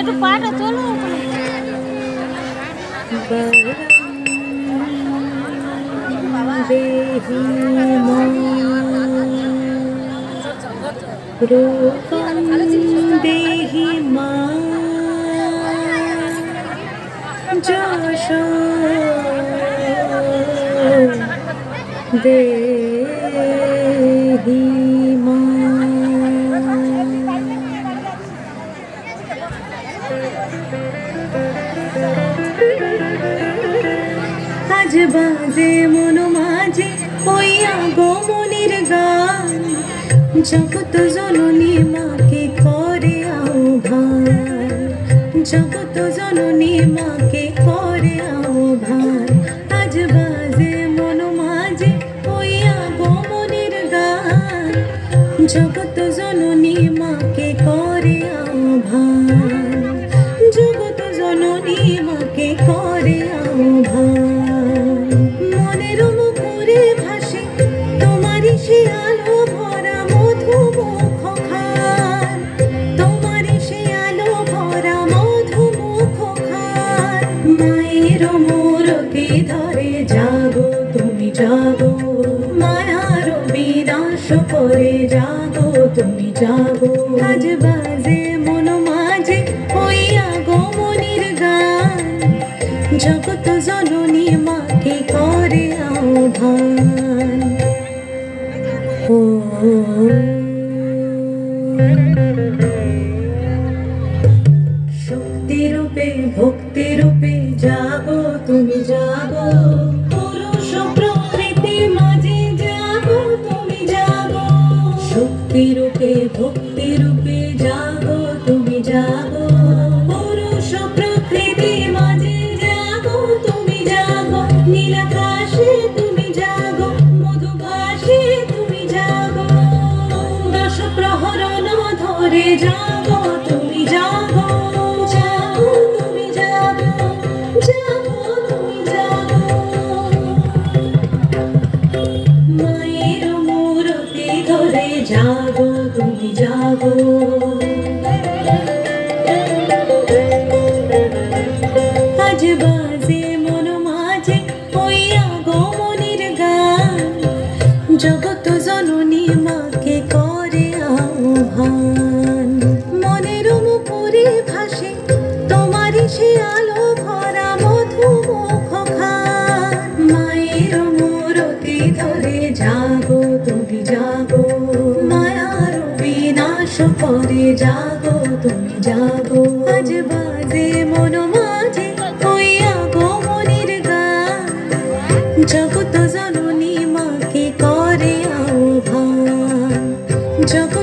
একটু পাটা তোলো দেহি মা যশো দেহি মা। আজ বাজে মন মাঝে ওই আগমনের গান, জগৎ জননী মাকে করে আহ্বান, জগৎ জননী মাকে করে আহ্বান। আজ বাজে মন মাঝে ওই আগমনের গান, জগৎ জননী মাকে করে আহ্বান, জগৎ জননী মাকে করে আহ্বান। মনের মুখরে ভাসে তোমারই সে আলো ভরা মধুমুখ খান, তোমারই সে আলো ভরা মধুমুখ খান। মায়ের মূরতি ধরে জাগো তুমি জাগো, মায়ার বিনাশ করে জাগো তুমি জাগো। আজ বাজে মন মাঝে ওই আগমনের গান, জগৎ জননী মাকে করে আহ্বান। ও শক্তি রূপে ভক্তি রূপে জাগো তুমি জাগো, পুরুষ প্রকৃতি মাঝে জাগো তুমি জাগো। শক্তি রূপে ভক্তি রূপে জাগো তুমি জাগো, পুরুষ প্রকৃতি মাঝে জাগো তুমি জাগো। নীলাকাশে তুমি জাগো, মধুভাষে তুমি জাগো, দশ প্রহরণ ধরে জাগো তুমি জাগো, জাগো তুমি জাগো, জাগো তুমি জাগো। মায়ের মূরতি ধরে জাগো তুমি জাগো। আজ বাজে মন মাঝে ওই আগমনের গান, জগৎ জননী মাকে করে আহ্বান। মনের মুখরে ভাসে তোমারই সে আলো ভরা মধুমুখ খান। মায়ের মূরতি ধরে জাগো তুমি জাগো, মায়ার বিনাশ করে জাগো তুমি জাগো। আজ বাজে মন মাঝে ওই আগমনের গান, জগৎ জননী মাকে করে আহ্বান, জগৎ